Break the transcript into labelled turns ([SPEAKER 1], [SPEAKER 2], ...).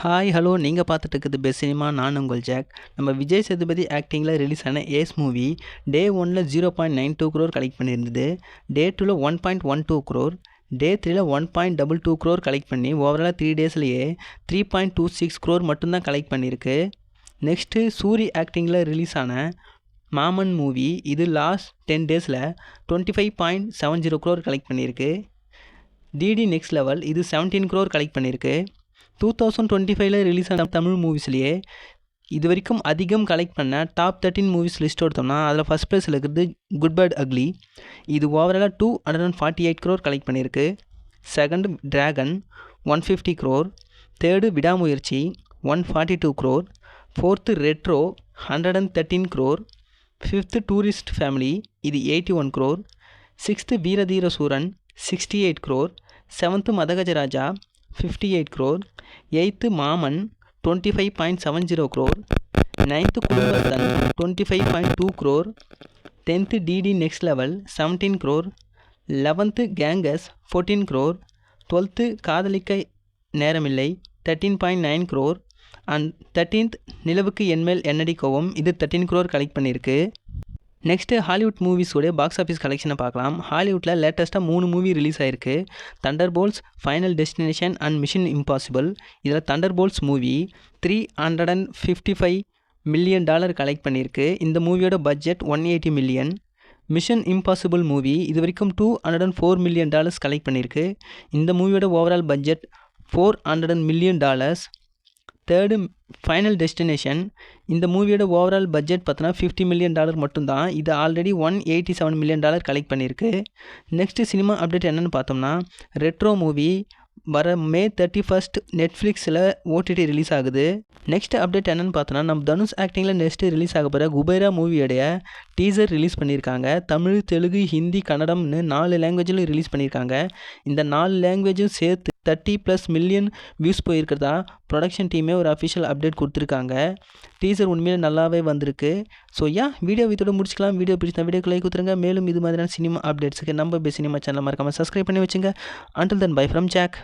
[SPEAKER 1] Hi hello நீங்கள் பார்த்துட்டு இருக்குது பெஸ்ட் சினிமா. நான் உங்கள் ஜாக். நம்ம விஜய் சேதுபதி ஆக்டிங்கில் ரிலீஸ் ஆன ஏஸ் மூவி டே 1ல் 0.92 crore கலெக்ட் பண்ணியிருந்தது. டே 2ல் 1.12 crore, டே 3ல் 1.22 crore கலெக்ட் பண்ணி ஓவராலாக 3 டேஸ்லேயே 3.26 crore மட்டும்தான் கலெக்ட் பண்ணியிருக்கு. நெக்ஸ்ட்டு சூரி ஆக்டிங்கில் ரிலீஸ் ஆன மாமன் மூவி இது லாஸ்ட் 10 டேஸில் 25.70 crore கலெக்ட் பண்ணியிருக்கு. டிடி நெக்ஸ்ட் லெவல் இது 17 crore கலெக்ட் பண்ணியிருக்கு. 2025ல் ரிலீஸ் ஆன தமிழ் மூவிஸ்லேயே இது வரைக்கும் அதிகம் கலெக்ட் பண்ண டாப் 13 மூவிஸ் லிஸ்ட் எடுத்தோம்னா அதில் ஃபஸ்ட் ப்ளேஸில் இருக்கிறது குட் பேட் அக்லி. இது ஓவராலாக 248 crore கலெக்ட் பண்ணியிருக்கு. செகண்ட் டிராகன் 150 crore, தேர்டு விடாமுயற்சி 142 crore, fourth retro 113 crore, fifth tourist family இது 81 crore, சிக்ஸ்த்து வீரதீர சூரன் 68 crore, seventh Madha Gaja Raja 58 crore, eighth மாமன் 25.70 crore, நைன்த்து குடும்பஸ்தன் 25.2 crore, 10th DD next level 17 crore, 11th கேங்கஸ் 14 crore, 12th காதலிக்க நேரமில்லை 13.9 crore and 13th நிலவுக்கு என்மேல் என்னடி கோவம் இது 13 crore கலெக்ட் பண்ணியிருக்கு. நெக்ஸ்ட்டு ஹாலிவுட் மூவிஸோடைய பாக்ஸ் ஆஃபீஸ் கலெக்ஷனை பார்க்கலாம். ஹாலிவுட்டில் லேட்டஸ்ட்டாக 3 மூவி ரிலீஸ் ஆகிருக்கு. Thunderbolts, Final Destination and Mission Impossible. இதில் Thunderbolts movie $355 million collect பண்ணியிருக்கு. இந்த மூவியோட budget $180 million. Mission Impossible movie இது வரைக்கும் $204 million கலெக்ட் பண்ணியிருக்கு. இந்த மூவியோட overall budget $400 million. Third Final Destination இந்த மூவியோட ஓவரால் பட்ஜெட் பார்த்தோன்னா $50 million மட்டும்தான். இது ஆல்ரெடி $187 million கலெக்ட் பண்ணியிருக்கு. நெக்ஸ்ட்டு சினிமா அப்டேட் என்னென்னு பார்த்தோம்னா ரெட்ரோ மூவி வர May 31 நெட்ஃப்ளிக்ஸில் ஓடிடி ரிலீஸ் ஆகுது. நெக்ஸ்ட் அப்டேட் என்னென்னு பார்த்தோன்னா நம்ம தனுஷ் ஆக்டிங்கில் நெக்ஸ்ட்டு ரிலீஸ் ஆக போகிற குபேரா மூவியோடைய டீசர் ரிலீஸ் பண்ணியிருக்காங்க. தமிழ், தெலுங்கு, ஹிந்தி, கன்னடம்னு 4 லாங்குவேஜில் ரிலீஸ் பண்ணியிருக்காங்க. இந்த 4 லாங்குவேஜும் சேர்த்து 30+ million வியூஸ் போயிருக்கிறதா ப்ரொடக்ஷன் டீமே ஒரு அஃபிஷியல் அப்டேட் கொடுத்துருக்காங்க. டீசர் உண்மையிலே நல்லாவே வந்திருக்கு. ஸோ வீடியோ இதோட முடிச்சுக்கலாம். வீடியோ பிடிச்சா வீடியோக்கு லைக் கொடுத்துருங்க. மேலும் இது மாதிரியான சினிமா அப்டேட்ஸுக்கு நம்ம பெஸ்ட் சினிமா சேனல் மறக்காமல் சப்ஸ்கிரைப் பண்ணி வச்சுங்க. Until then bye from jack.